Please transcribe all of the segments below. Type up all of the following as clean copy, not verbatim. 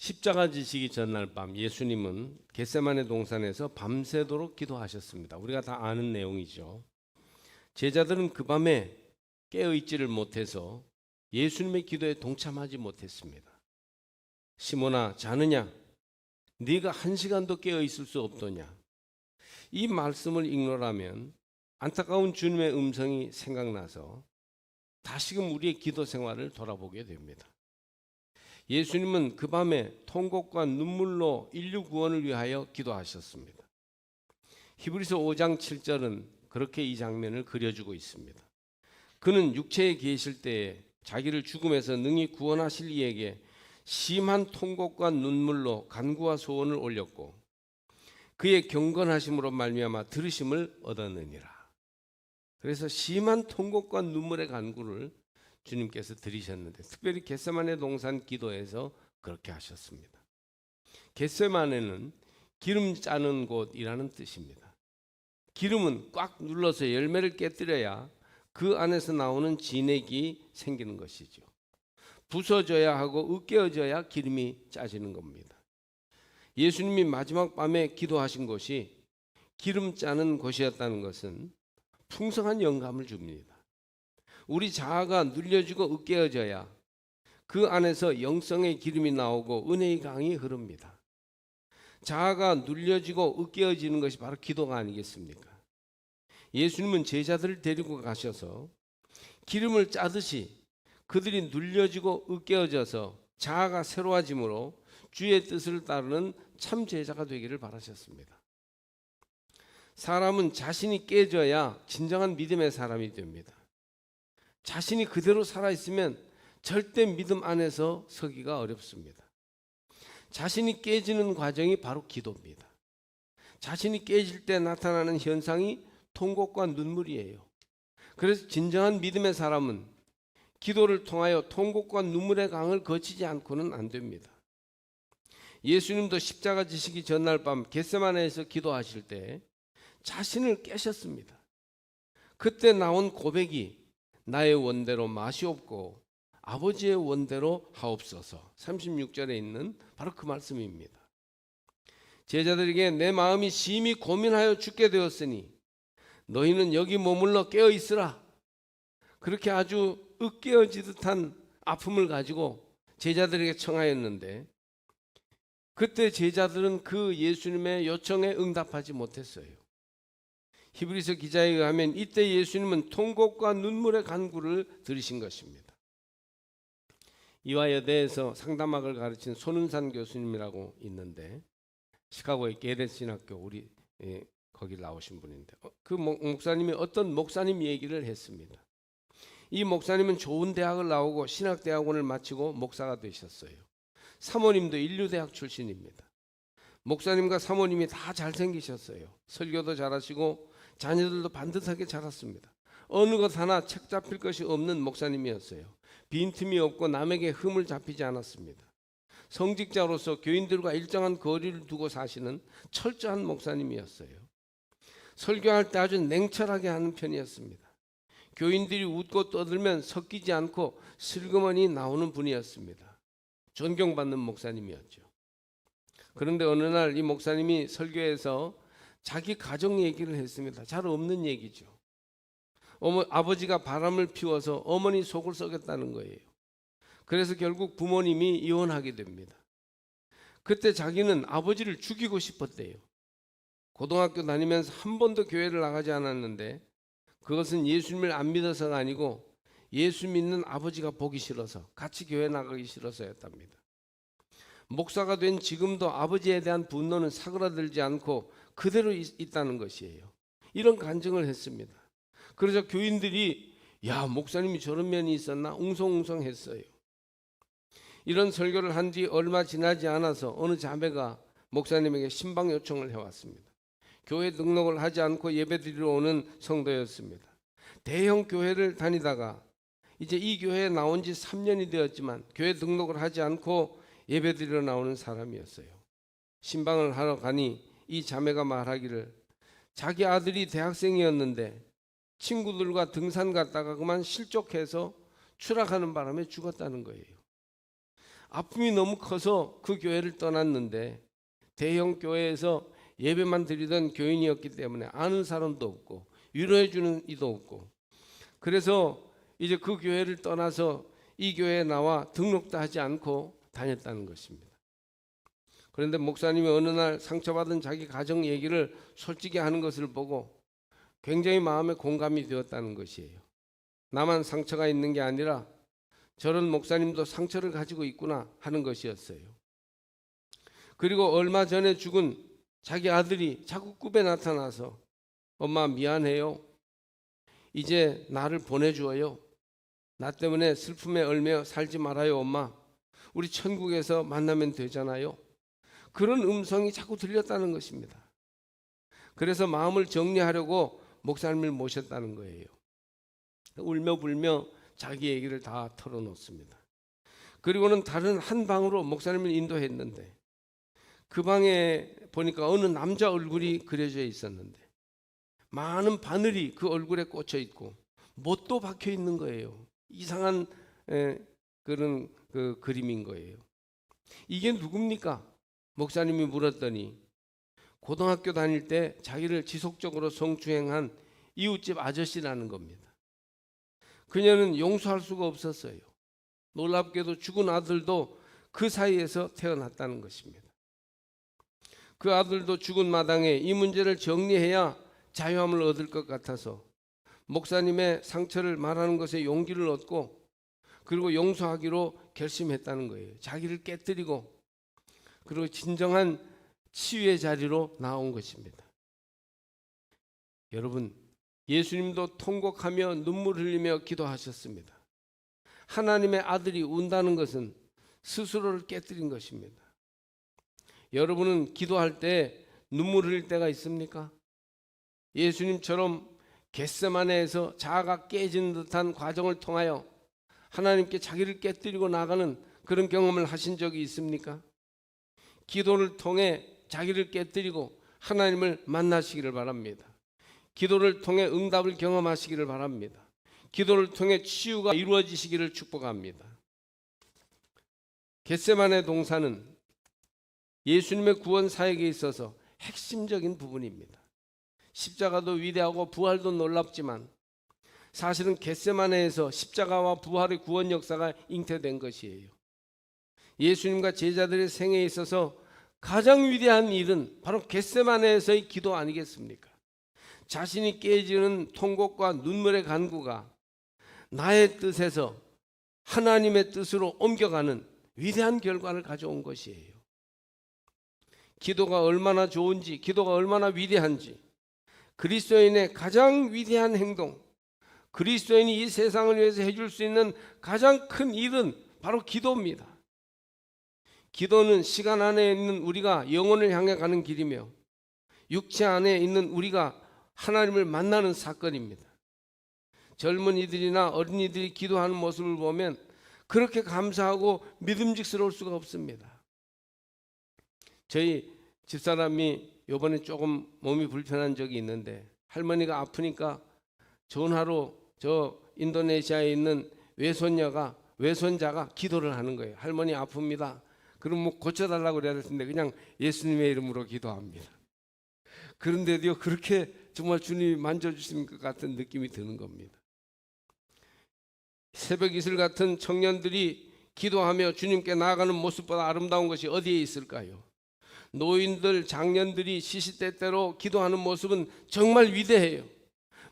십자가 지시기 전날 밤 예수님은 겟세마네 동산에서 밤새도록 기도하셨습니다. 우리가 다 아는 내용이죠. 제자들은 그 밤에 깨어있지를 못해서 예수님의 기도에 동참하지 못했습니다. 시몬아, 자느냐? 네가 1시간도 깨어있을 수 없더냐? 이 말씀을 읽노라면 안타까운 주님의 음성이 생각나서 다시금 우리의 기도 생활을 돌아보게 됩니다. 예수님은 그 밤에 통곡과 눈물로 인류 구원을 위하여 기도하셨습니다. 히브리서 5장 7절은 그렇게 이 장면을 그려주고 있습니다. 그는 육체에 계실 때에 자기를 죽음에서 능히 구원하실 이에게 심한 통곡과 눈물로 간구와 소원을 올렸고 그의 경건하심으로 말미암아 들으심을 얻었느니라. 그래서 심한 통곡과 눈물의 간구를 주님께서 드리셨는데 특별히 겟세마네 동산 기도에서 그렇게 하셨습니다. 겟세마네는 기름 짜는 곳이라는 뜻입니다. 기름은 꽉 눌러서 열매를 깨뜨려야 그 안에서 나오는 진액이 생기는 것이죠. 부서져야 하고 으깨어져야 기름이 짜지는 겁니다. 예수님이 마지막 밤에 기도하신 곳이 기름 짜는 곳이었다는 것은 풍성한 영감을 줍니다. 우리 자아가 눌려지고 으깨어져야 그 안에서 영성의 기름이 나오고 은혜의 강이 흐릅니다. 자아가 눌려지고 으깨어지는 것이 바로 기도가 아니겠습니까? 예수님은 제자들을 데리고 가셔서 기름을 짜듯이 그들이 눌려지고 으깨어져서 자아가 새로워짐으로 주의 뜻을 따르는 참 제자가 되기를 바라셨습니다. 사람은 자신이 깨져야 진정한 믿음의 사람이 됩니다. 자신이 그대로 살아있으면 절대 믿음 안에서 서기가 어렵습니다. 자신이 깨지는 과정이 바로 기도입니다. 자신이 깨질 때 나타나는 현상이 통곡과 눈물이에요. 그래서 진정한 믿음의 사람은 기도를 통하여 통곡과 눈물의 강을 거치지 않고는 안 됩니다. 예수님도 십자가 지시기 전날 밤 겟세마네에서 기도하실 때 자신을 깨셨습니다. 그때 나온 고백이 나의 원대로 마시옵고 아버지의 원대로 하옵소서. 36절에 있는 바로 그 말씀입니다. 제자들에게 내 마음이 심히 고민하여 죽게 되었으니 너희는 여기 머물러 깨어 있으라. 그렇게 아주 으깨어지듯한 아픔을 가지고 제자들에게 청하였는데 그때 제자들은 그 예수님의 요청에 응답하지 못했어요. 히브리서 기자에 의하면 이때 예수님은 통곡과 눈물의 간구를 들으신 것입니다. 이화여대에서 상담학을 가르친 손은산 교수님이라고 있는데 시카고의 게레스 신학교 우리 거기 나오신 분인데 그 목사님이 어떤 목사님 얘기를 했습니다. 이 목사님은 좋은 대학을 나오고 신학대학원을 마치고 목사가 되셨어요. 사모님도 인류대학 출신입니다. 목사님과 사모님이 다 잘생기셨어요. 설교도 잘하시고 자녀들도 반듯하게 자랐습니다. 어느 것 하나 책 잡힐 것이 없는 목사님이었어요. 빈틈이 없고 남에게 흠을 잡히지 않았습니다. 성직자로서 교인들과 일정한 거리를 두고 사시는 철저한 목사님이었어요. 설교할 때 아주 냉철하게 하는 편이었습니다. 교인들이 웃고 떠들면 섞이지 않고 슬그머니 나오는 분이었습니다. 존경받는 목사님이었죠. 그런데 어느 날 이 목사님이 설교에서 자기 가정 얘기를 했습니다. 잘 없는 얘기죠. 아버지가 바람을 피워서 어머니 속을 썩였다는 거예요. 그래서 결국 부모님이 이혼하게 됩니다. 그때 자기는 아버지를 죽이고 싶었대요. 고등학교 다니면서 한 번도 교회를 나가지 않았는데 그것은 예수님을 안 믿어서가 아니고 예수 믿는 아버지가 보기 싫어서 같이 교회 나가기 싫어서였답니다. 목사가 된 지금도 아버지에 대한 분노는 사그라들지 않고 그대로 있다는 것이에요. 이런 간증을 했습니다. 그래서 교인들이 야, 목사님이 저런 면이 있었나 웅성웅성했어요. 이런 설교를 한 뒤 얼마 지나지 않아서 어느 자매가 목사님에게 신방 요청을 해왔습니다. 교회 등록을 하지 않고 예배드리러 오는 성도였습니다. 대형 교회를 다니다가 이제 이 교회에 나온 지 3년이 되었지만 교회 등록을 하지 않고 예배드리러 나오는 사람이었어요. 신방을 하러 가니 이 자매가 말하기를 자기 아들이 대학생이었는데 친구들과 등산 갔다가 그만 실족해서 추락하는 바람에 죽었다는 거예요. 아픔이 너무 커서 그 교회를 떠났는데 대형 교회에서 예배만 드리던 교인이었기 때문에 아는 사람도 없고 위로해 주는 이도 없고, 그래서 이제 그 교회를 떠나서 이 교회에 나와 등록도 하지 않고 다녔다는 것입니다. 그런데 목사님이 어느 날 상처받은 자기 가정 얘기를 솔직히 하는 것을 보고 굉장히 마음에 공감이 되었다는 것이에요. 나만 상처가 있는 게 아니라 저런 목사님도 상처를 가지고 있구나 하는 것이었어요. 그리고 얼마 전에 죽은 자기 아들이 자꾸 꿈에 나타나서 엄마 미안해요. 이제 나를 보내주어요. 나 때문에 슬픔에 얽매여 살지 말아요 엄마. 우리 천국에서 만나면 되잖아요. 그런 음성이 자꾸 들렸다는 것입니다. 그래서 마음을 정리하려고 목사님을 모셨다는 거예요. 울며 불며 자기 얘기를 다 털어놓습니다. 그리고는 다른 한 방으로 목사님을 인도했는데 그 방에 보니까 어느 남자 얼굴이 그려져 있었는데 많은 바늘이 그 얼굴에 꽂혀 있고 못도 박혀 있는 거예요. 이상한 그런 그 그림인 거예요. 이게 누굽니까? 목사님이 물었더니 고등학교 다닐 때 자기를 지속적으로 성추행한 이웃집 아저씨라는 겁니다. 그녀는 용서할 수가 없었어요. 놀랍게도 죽은 아들도 그 사이에서 태어났다는 것입니다. 그 아들도 죽은 마당에 이 문제를 정리해야 자유함을 얻을 것 같아서 목사님의 상처를 말하는 것에 용기를 얻고 그리고 용서하기로 결심했다는 거예요. 자기를 깨뜨리고 그리고 진정한 치유의 자리로 나온 것입니다. 여러분, 예수님도 통곡하며 눈물 흘리며 기도하셨습니다. 하나님의 아들이 운다는 것은 스스로를 깨뜨린 것입니다. 여러분은 기도할 때 눈물 흘릴 때가 있습니까? 예수님처럼 겟세마네에서 자아가 깨지는 듯한 과정을 통하여 하나님께 자기를 깨뜨리고 나가는 그런 경험을 하신 적이 있습니까? 기도를 통해 자기를 깨뜨리고 하나님을 만나시기를 바랍니다. 기도를 통해 응답을 경험하시기를 바랍니다. 기도를 통해 치유가 이루어지시기를 축복합니다. 겟세마네 동산은 예수님의 구원 사역에 있어서 핵심적인 부분입니다. 십자가도 위대하고 부활도 놀랍지만 사실은 겟세마네에서 십자가와 부활의 구원 역사가 잉태된 것이에요. 예수님과 제자들의 생애에 있어서 가장 위대한 일은 바로 겟세마네에서의 기도 아니겠습니까? 자신이 깨지는 통곡과 눈물의 간구가 나의 뜻에서 하나님의 뜻으로 옮겨가는 위대한 결과를 가져온 것이에요. 기도가 얼마나 좋은지, 기도가 얼마나 위대한지, 그리스도인의 가장 위대한 행동, 그리스도인이 이 세상을 위해서 해줄 수 있는 가장 큰 일은 바로 기도입니다. 기도는 시간 안에 있는 우리가 영혼을 향해 가는 길이며 육체 안에 있는 우리가 하나님을 만나는 사건입니다. 젊은이들이나 어린이들이 기도하는 모습을 보면 그렇게 감사하고 믿음직스러울 수가 없습니다. 저희 집사람이 이번에 조금 몸이 불편한 적이 있는데 할머니가 아프니까 전화로 저 인도네시아에 있는 외손자가 기도를 하는 거예요. 할머니 아픕니다. 그럼 뭐 고쳐달라고 그래야 될 텐데 그냥 예수님의 이름으로 기도합니다. 그런데도요 그렇게 정말 주님이 만져주시는 것 같은 느낌이 드는 겁니다. 새벽 이슬 같은 청년들이 기도하며 주님께 나아가는 모습보다 아름다운 것이 어디에 있을까요? 노인들, 장년들이 시시때때로 기도하는 모습은 정말 위대해요.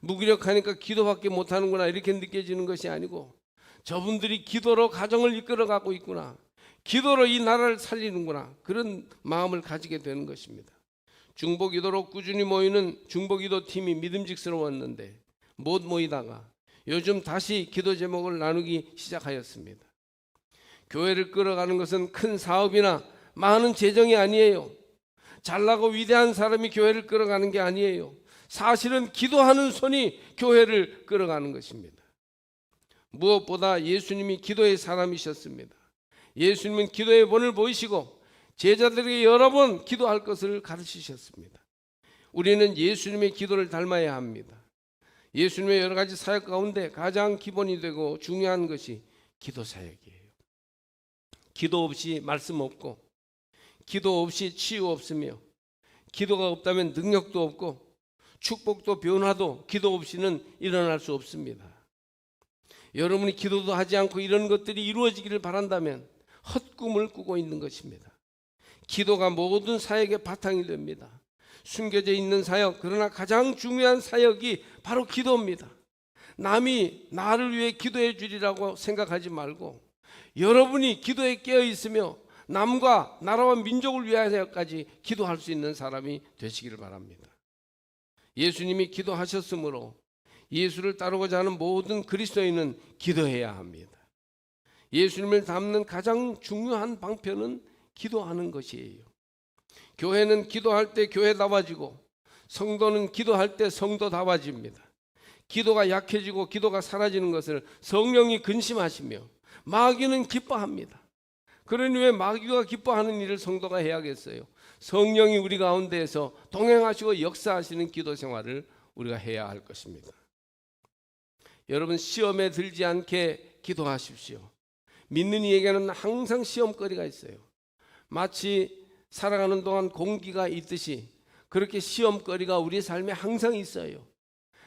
무기력하니까 기도밖에 못하는구나 이렇게 느껴지는 것이 아니고 저분들이 기도로 가정을 이끌어가고 있구나, 기도로 이 나라를 살리는구나, 그런 마음을 가지게 되는 것입니다. 중보기도로 꾸준히 모이는 중보기도 팀이 믿음직스러웠는데 못 모이다가 요즘 다시 기도 제목을 나누기 시작하였습니다. 교회를 끌어가는 것은 큰 사업이나 많은 재정이 아니에요. 잘나고 위대한 사람이 교회를 끌어가는 게 아니에요. 사실은 기도하는 손이 교회를 끌어가는 것입니다. 무엇보다 예수님이 기도의 사람이셨습니다. 예수님은 기도의 본을 보이시고 제자들에게 여러 번 기도할 것을 가르치셨습니다. 우리는 예수님의 기도를 닮아야 합니다. 예수님의 여러 가지 사역 가운데 가장 기본이 되고 중요한 것이 기도 사역이에요. 기도 없이 말씀 없고, 기도 없이 치유 없으며, 기도가 없다면 능력도 없고, 축복도 변화도 기도 없이는 일어날 수 없습니다. 여러분이 기도도 하지 않고 이런 것들이 이루어지기를 바란다면 헛꿈을 꾸고 있는 것입니다. 기도가 모든 사역의 바탕이 됩니다. 숨겨져 있는 사역, 그러나 가장 중요한 사역이 바로 기도입니다. 남이 나를 위해 기도해 주리라고 생각하지 말고 여러분이 기도에 깨어 있으며 남과 나라와 민족을 위하여까지 기도할 수 있는 사람이 되시기를 바랍니다. 예수님이 기도하셨으므로 예수를 따르고자 하는 모든 그리스도인은 기도해야 합니다. 예수님을 닮는 가장 중요한 방편은 기도하는 것이에요. 교회는 기도할 때 교회다워지고 성도는 기도할 때 성도다워집니다. 기도가 약해지고 기도가 사라지는 것을 성령이 근심하시며 마귀는 기뻐합니다. 그러니 왜 마귀가 기뻐하는 일을 성도가 해야겠어요? 성령이 우리 가운데에서 동행하시고 역사하시는 기도 생활을 우리가 해야 할 것입니다. 여러분, 시험에 들지 않게 기도하십시오. 믿는 이에게는 항상 시험거리가 있어요. 마치 살아가는 동안 공기가 있듯이 그렇게 시험거리가 우리 삶에 항상 있어요.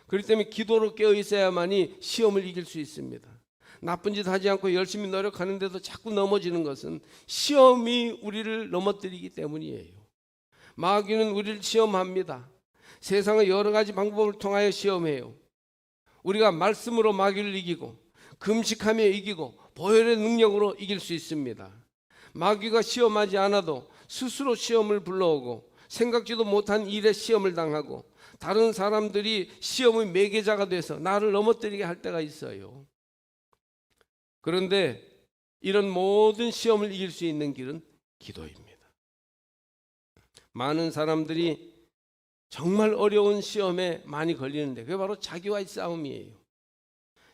그렇기 때문에 기도로 깨어 있어야만이 시험을 이길 수 있습니다. 나쁜 짓 하지 않고 열심히 노력하는데도 자꾸 넘어지는 것은 시험이 우리를 넘어뜨리기 때문이에요. 마귀는 우리를 시험합니다. 세상의 여러 가지 방법을 통하여 시험해요. 우리가 말씀으로 마귀를 이기고 금식하며 이기고 보혈의 능력으로 이길 수 있습니다. 마귀가 시험하지 않아도 스스로 시험을 불러오고 생각지도 못한 일에 시험을 당하고 다른 사람들이 시험의 매개자가 돼서 나를 넘어뜨리게 할 때가 있어요. 그런데 이런 모든 시험을 이길 수 있는 길은 기도입니다. 많은 사람들이 정말 어려운 시험에 많이 걸리는데 그게 바로 자기와의 싸움이에요.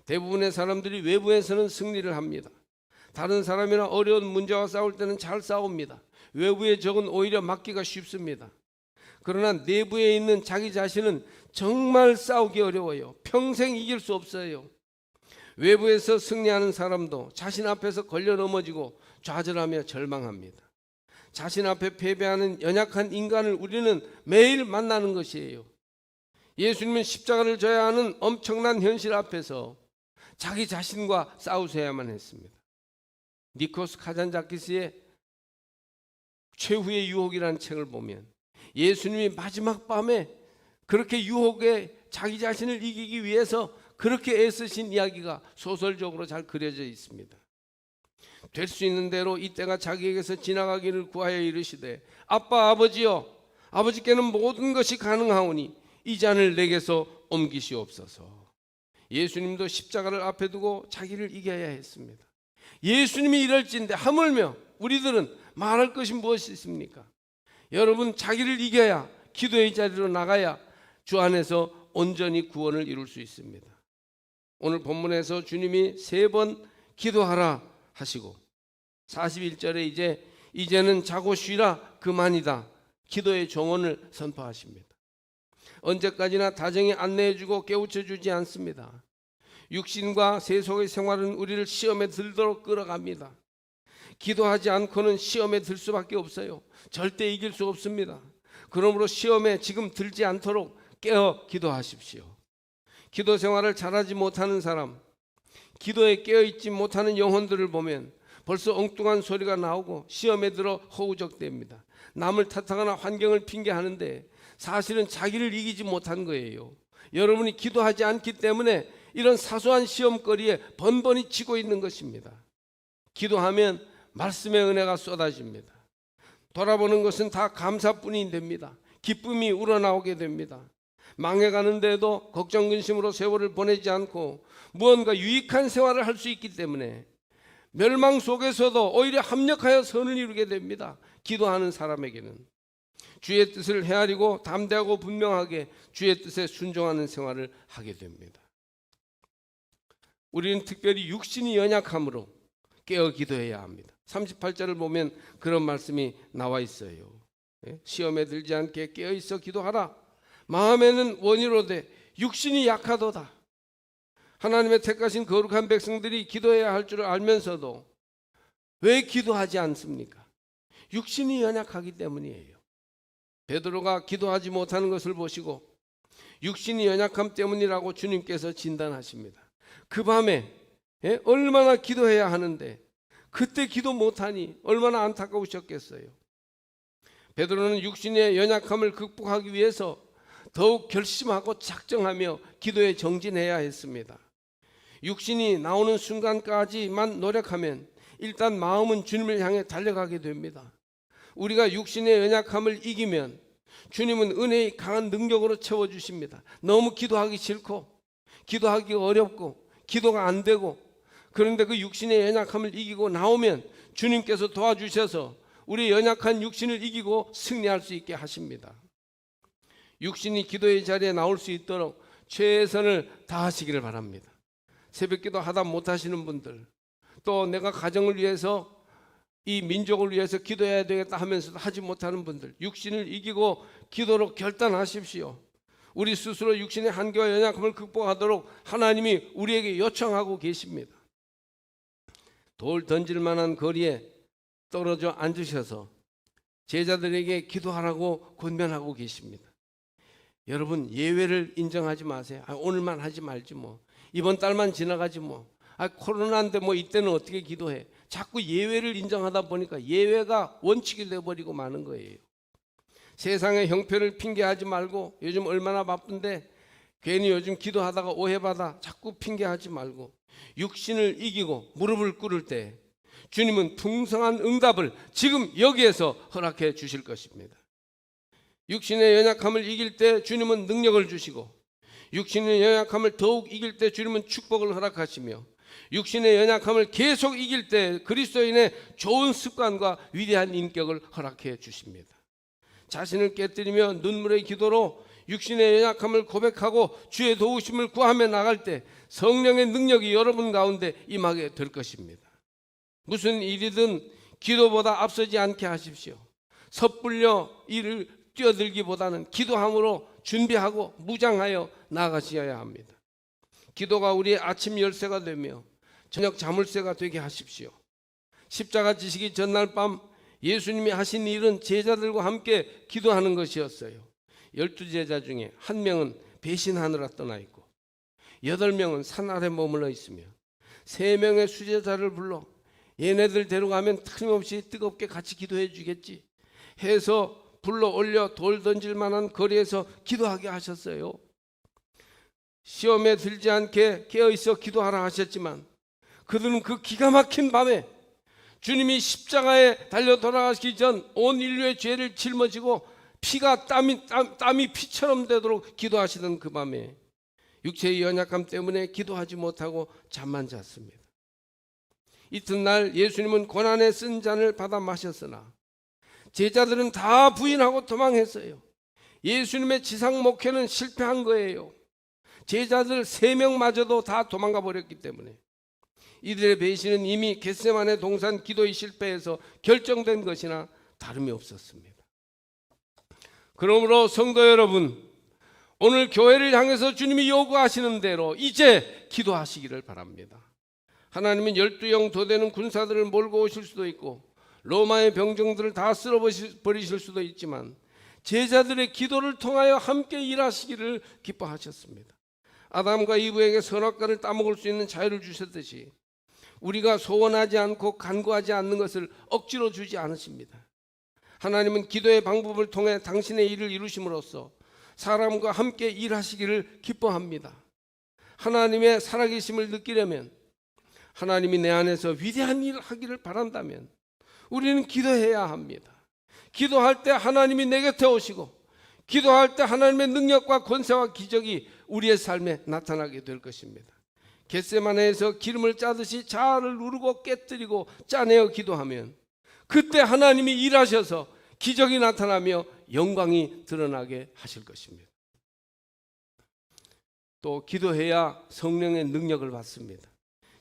대부분의 사람들이 외부에서는 승리를 합니다. 다른 사람이나 어려운 문제와 싸울 때는 잘 싸웁니다. 외부의 적은 오히려 막기가 쉽습니다. 그러나 내부에 있는 자기 자신은 정말 싸우기 어려워요. 평생 이길 수 없어요. 외부에서 승리하는 사람도 자신 앞에서 걸려 넘어지고 좌절하며 절망합니다. 자신 앞에 패배하는 연약한 인간을 우리는 매일 만나는 것이에요. 예수님은 십자가를 져야 하는 엄청난 현실 앞에서 자기 자신과 싸우셔야만 했습니다. 니코스 카잔자키스의 최후의 유혹이라는 책을 보면 예수님이 마지막 밤에 그렇게 유혹에 자기 자신을 이기기 위해서 그렇게 애쓰신 이야기가 소설적으로 잘 그려져 있습니다. 될 수 있는 대로 이때가 자기에게서 지나가기를 구하여 이르시되 아빠 아버지여 아버지께는 모든 것이 가능하오니 이 잔을 내게서 옮기시옵소서. 예수님도 십자가를 앞에 두고 자기를 이겨야 했습니다. 예수님이 이럴진데 하물며 우리들은 말할 것이 무엇이 있습니까? 여러분, 자기를 이겨야 기도의 자리로 나가야 주 안에서 온전히 구원을 이룰 수 있습니다. 오늘 본문에서 주님이 3번 기도하라 하시고 41절에 이제는 자고 쉬라 그만이다 기도의 정원을 선포하십니다. 언제까지나 다정히 안내해주고 깨우쳐주지 않습니다. 육신과 세속의 생활은 우리를 시험에 들도록 끌어갑니다. 기도하지 않고는 시험에 들 수밖에 없어요. 절대 이길 수 없습니다. 그러므로 시험에 지금 들지 않도록 깨어 기도하십시오. 기도 생활을 잘하지 못하는 사람, 기도에 깨어있지 못하는 영혼들을 보면 벌써 엉뚱한 소리가 나오고 시험에 들어 허우적대입니다. 남을 탓하거나 환경을 핑계하는데 사실은 자기를 이기지 못한 거예요. 여러분이 기도하지 않기 때문에 이런 사소한 시험거리에 번번이 지고 있는 것입니다. 기도하면 말씀의 은혜가 쏟아집니다. 돌아보는 것은 다 감사뿐이 됩니다. 기쁨이 우러나오게 됩니다. 망해가는데도 걱정 근심으로 세월을 보내지 않고 무언가 유익한 생활을 할 수 있기 때문에 멸망 속에서도 오히려 합력하여 선을 이루게 됩니다. 기도하는 사람에게는 주의 뜻을 헤아리고 담대하고 분명하게 주의 뜻에 순종하는 생활을 하게 됩니다. 우리는 특별히 육신이 연약함으로 깨어 기도해야 합니다. 38절을 보면 그런 말씀이 나와 있어요. 시험에 들지 않게 깨어 있어 기도하라. 마음에는 원이로되 육신이 약하도다. 하나님의 택하신 거룩한 백성들이 기도해야 할 줄 알면서도 왜 기도하지 않습니까? 육신이 연약하기 때문이에요. 베드로가 기도하지 못하는 것을 보시고 육신이 연약함 때문이라고 주님께서 진단하십니다. 그 밤에 얼마나 기도해야 하는데 그때 기도 못하니 얼마나 안타까우셨겠어요. 베드로는 육신의 연약함을 극복하기 위해서 더욱 결심하고 작정하며 기도에 정진해야 했습니다. 육신이 나오는 순간까지만 노력하면 일단 마음은 주님을 향해 달려가게 됩니다. 우리가 육신의 연약함을 이기면 주님은 은혜의 강한 능력으로 채워주십니다. 너무 기도하기 싫고 기도하기 어렵고 기도가 안 되고, 그런데 그 육신의 연약함을 이기고 나오면 주님께서 도와주셔서 우리 연약한 육신을 이기고 승리할 수 있게 하십니다. 육신이 기도의 자리에 나올 수 있도록 최선을 다하시기를 바랍니다. 새벽기도 하다 못하시는 분들, 또 내가 가정을 위해서 이 민족을 위해서 기도해야 되겠다 하면서도 하지 못하는 분들, 육신을 이기고 기도로 결단하십시오. 우리 스스로 육신의 한계와 연약함을 극복하도록 하나님이 우리에게 요청하고 계십니다. 돌 던질 만한 거리에 떨어져 앉으셔서 제자들에게 기도하라고 권면하고 계십니다. 여러분, 예외를 인정하지 마세요. 오늘만 하지 말지 뭐, 이번 달만 지나가지 뭐, 코로나인데 뭐 이때는 어떻게 기도해. 자꾸 예외를 인정하다 보니까 예외가 원칙이 되어버리고 마는 거예요. 세상의 형편을 핑계하지 말고, 요즘 얼마나 바쁜데 괜히 요즘 기도하다가 오해받아 자꾸 핑계하지 말고, 육신을 이기고 무릎을 꿇을 때 주님은 풍성한 응답을 지금 여기에서 허락해 주실 것입니다. 육신의 연약함을 이길 때 주님은 능력을 주시고, 육신의 연약함을 더욱 이길 때 주님은 축복을 허락하시며, 육신의 연약함을 계속 이길 때 그리스도인의 좋은 습관과 위대한 인격을 허락해 주십니다. 자신을 깨뜨리며 눈물의 기도로 육신의 연약함을 고백하고 주의 도우심을 구하며 나갈 때 성령의 능력이 여러분 가운데 임하게 될 것입니다. 무슨 일이든 기도보다 앞서지 않게 하십시오. 섣불려 일을 뛰어들기보다는 기도함으로 준비하고 무장하여 나아가셔야 합니다. 기도가 우리의 아침 열쇠가 되며 저녁 자물쇠가 되게 하십시오. 십자가 지시기 전날 밤 예수님이 하신 일은 제자들과 함께 기도하는 것이었어요. 12제자 중에 1명은 배신하느라 떠나 있고 8명은 산 아래 머물러 있으며 3명의 수제자를 불러 얘네들 데려가면 틀림없이 뜨겁게 같이 기도해 주겠지 해서 불러 올려 돌 던질 만한 거리에서 기도하게 하셨어요. 시험에 들지 않게 깨어있어 기도하라 하셨지만 그들은 그 기가 막힌 밤에 주님이 십자가에 달려 돌아가시기 전 온 인류의 죄를 짊어지고 피가 땀이 피처럼 되도록 기도하시던 그 밤에 육체의 연약함 때문에 기도하지 못하고 잠만 잤습니다. 이튿날 예수님은 고난의 쓴 잔을 받아 마셨으나 제자들은 다 부인하고 도망했어요. 예수님의 지상 목회는 실패한 거예요. 제자들 3명마저도 다 도망가 버렸기 때문에 이들의 배신은 이미 겟세마네 동산 기도의 실패에서 결정된 것이나 다름이 없었습니다. 그러므로 성도 여러분, 오늘 교회를 향해서 주님이 요구하시는 대로 이제 기도하시기를 바랍니다. 하나님은 12영 도되는 군사들을 몰고 오실 수도 있고 로마의 병정들을 다 쓸어버리실 수도 있지만 제자들의 기도를 통하여 함께 일하시기를 기뻐하셨습니다. 아담과 이브에게 선악과를 따먹을 수 있는 자유를 주셨듯이 우리가 소원하지 않고 간구하지 않는 것을 억지로 주지 않으십니다. 하나님은 기도의 방법을 통해 당신의 일을 이루심으로써 사람과 함께 일하시기를 기뻐합니다. 하나님의 살아계심을 느끼려면, 하나님이 내 안에서 위대한 일을 하기를 바란다면 우리는 기도해야 합니다. 기도할 때 하나님이 내 곁에 오시고 기도할 때 하나님의 능력과 권세와 기적이 우리의 삶에 나타나게 될 것입니다. 겟세마네에서 기름을 짜듯이 자아를 누르고 깨뜨리고 짜내어 기도하면 그때 하나님이 일하셔서 기적이 나타나며 영광이 드러나게 하실 것입니다. 또 기도해야 성령의 능력을 받습니다.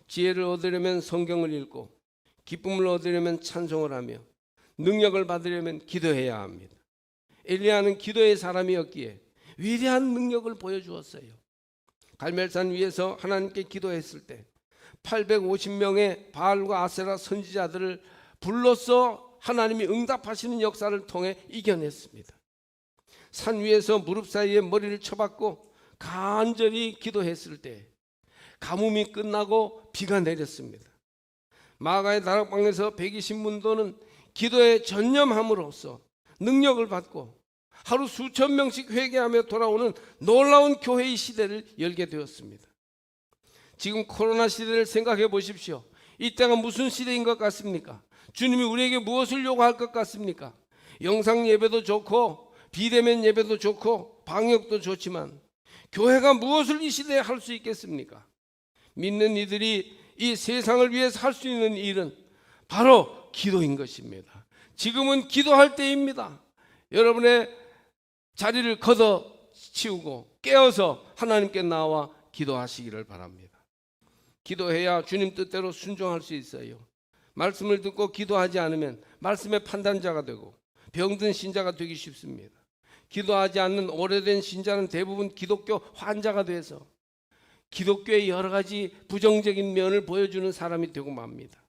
지혜를 얻으려면 성경을 읽고 기쁨을 얻으려면 찬송을 하며 능력을 받으려면 기도해야 합니다. 엘리야는 기도의 사람이었기에 위대한 능력을 보여주었어요. 갈멜산 위에서 하나님께 기도했을 때 850명의 바알과 아세라 선지자들을 불러서 하나님이 응답하시는 역사를 통해 이겨냈습니다. 산 위에서 무릎 사이에 머리를 쳐박고 간절히 기도했을 때 가뭄이 끝나고 비가 내렸습니다. 마가의 다락방에서 120문도는 기도에 전념함으로써 능력을 받고 하루 수천 명씩 회개하며 돌아오는 놀라운 교회의 시대를 열게 되었습니다. 지금 코로나 시대를 생각해 보십시오. 이때가 무슨 시대인 것 같습니까? 주님이 우리에게 무엇을 요구할 것 같습니까? 영상 예배도 좋고 비대면 예배도 좋고 방역도 좋지만 교회가 무엇을 이 시대에 할 수 있겠습니까? 믿는 이들이 이 세상을 위해서 할 수 있는 일은 바로 기도인 것입니다. 지금은 기도할 때입니다. 여러분의 자리를 걷어치우고 깨어서 하나님께 나와 기도하시기를 바랍니다. 기도해야 주님 뜻대로 순종할 수 있어요. 말씀을 듣고 기도하지 않으면 말씀의 판단자가 되고 병든 신자가 되기 쉽습니다. 기도하지 않는 오래된 신자는 대부분 기독교 환자가 돼서 기독교의 여러 가지 부정적인 면을 보여주는 사람이 되고 맙니다.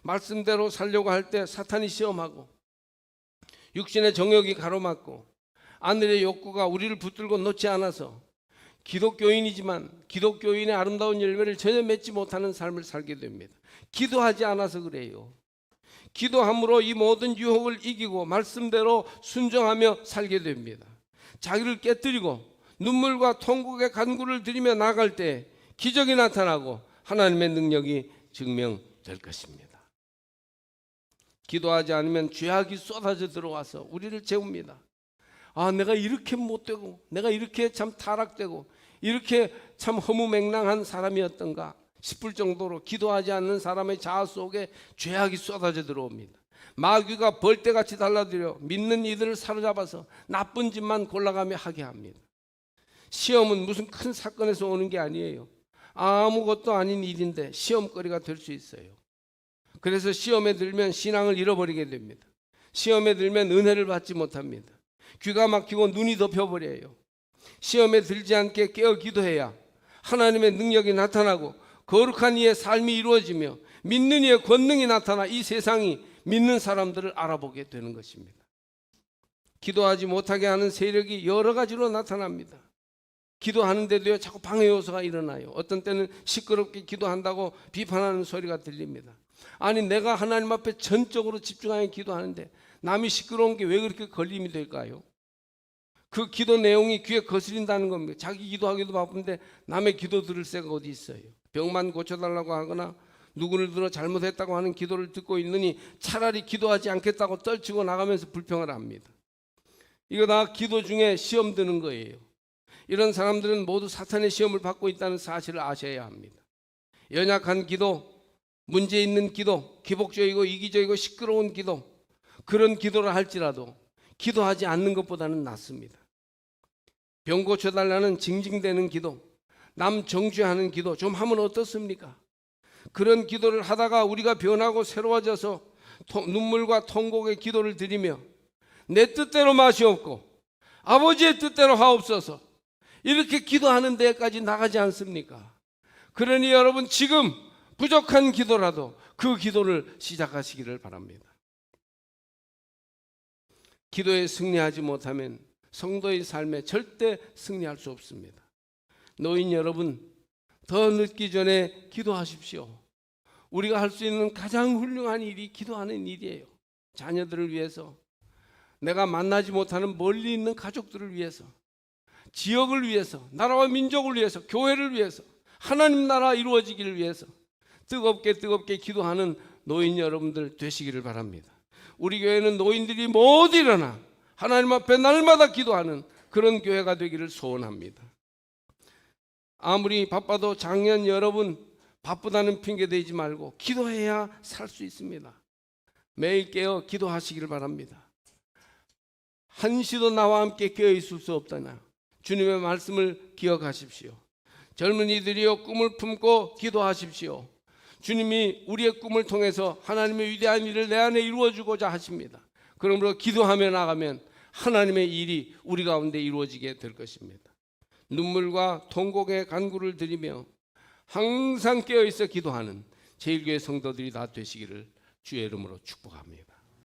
말씀대로 살려고 할 때 사탄이 시험하고 육신의 정욕이 가로막고 하늘의 욕구가 우리를 붙들고 놓지 않아서 기독교인이지만 기독교인의 아름다운 열매를 전혀 맺지 못하는 삶을 살게 됩니다. 기도하지 않아서 그래요. 기도함으로 이 모든 유혹을 이기고 말씀대로 순종하며 살게 됩니다. 자기를 깨뜨리고 눈물과 통곡의 간구를 들이며 나갈 때 기적이 나타나고 하나님의 능력이 증명될 것입니다. 기도하지 않으면 죄악이 쏟아져 들어와서 우리를 재웁니다. 아, 내가 이렇게 못되고 내가 이렇게 참 타락되고 이렇게 참 허무맹랑한 사람이었던가 싶을 정도로 기도하지 않는 사람의 자아 속에 죄악이 쏟아져 들어옵니다. 마귀가 벌떼같이 달라들여 믿는 이들을 사로잡아서 나쁜 짓만 골라가며 하게 합니다. 시험은 무슨 큰 사건에서 오는 게 아니에요. 아무것도 아닌 일인데 시험거리가 될 수 있어요. 그래서 시험에 들면 신앙을 잃어버리게 됩니다. 시험에 들면 은혜를 받지 못합니다. 귀가 막히고 눈이 덮여버려요. 시험에 들지 않게 깨어 기도해야 하나님의 능력이 나타나고 거룩한 이의 삶이 이루어지며 믿는 이의 권능이 나타나 이 세상이 믿는 사람들을 알아보게 되는 것입니다. 기도하지 못하게 하는 세력이 여러 가지로 나타납니다. 기도하는데도요 자꾸 방해 요소가 일어나요. 어떤 때는 시끄럽게 기도한다고 비판하는 소리가 들립니다. 아니, 내가 하나님 앞에 전적으로 집중하여 기도하는데 남이 시끄러운 게 왜 그렇게 걸림이 될까요? 그 기도 내용이 귀에 거스린다는 겁니다. 자기 기도하기도 바쁜데 남의 기도 들을 새가 어디 있어요? 병만 고쳐달라고 하거나 누구를 들어 잘못했다고 하는 기도를 듣고 있느니 차라리 기도하지 않겠다고 떨치고 나가면서 불평을 합니다. 이거 다 기도 중에 시험 드는 거예요. 이런 사람들은 모두 사탄의 시험을 받고 있다는 사실을 아셔야 합니다. 연약한 기도, 문제 있는 기도, 기복적이고 이기적이고 시끄러운 기도, 그런 기도를 할지라도 기도하지 않는 것보다는 낫습니다. 병 고쳐달라는 징징대는 기도, 남 정죄하는 기도 좀 하면 어떻습니까? 그런 기도를 하다가 우리가 변하고 새로워져서 눈물과 통곡의 기도를 드리며 내 뜻대로 마시옵고 아버지의 뜻대로 하옵소서 이렇게 기도하는 데까지 나가지 않습니까? 그러니 여러분 지금 부족한 기도라도 그 기도를 시작하시기를 바랍니다. 기도에 승리하지 못하면 성도의 삶에 절대 승리할 수 없습니다. 노인 여러분, 더 늦기 전에 기도하십시오. 우리가 할 수 있는 가장 훌륭한 일이 기도하는 일이에요. 자녀들을 위해서, 내가 만나지 못하는 멀리 있는 가족들을 위해서, 지역을 위해서, 나라와 민족을 위해서, 교회를 위해서, 하나님 나라 이루어지기를 위해서 뜨겁게 기도하는 노인 여러분들 되시기를 바랍니다. 우리 교회는 노인들이 모두 일어나 하나님 앞에 날마다 기도하는 그런 교회가 되기를 소원합니다. 아무리 바빠도 장년 여러분 바쁘다는 핑계 대지 말고 기도해야 살 수 있습니다. 매일 깨어 기도하시기를 바랍니다. 한시도 나와 함께 깨어 있을 수 없다나 주님의 말씀을 기억하십시오. 젊은이들이여 꿈을 품고 기도하십시오. 주님이 우리의 꿈을 통해서 하나님의 위대한 일을 내 안에 이루어주고자 하십니다. 그러므로 기도하며 나가면 하나님의 일이 우리 가운데 이루어지게 될 것입니다. 눈물과 통곡의 간구를 드리며 항상 깨어 있어 기도하는 제일교회 성도들이 다 되시기를 주의 이름으로 축복합니다.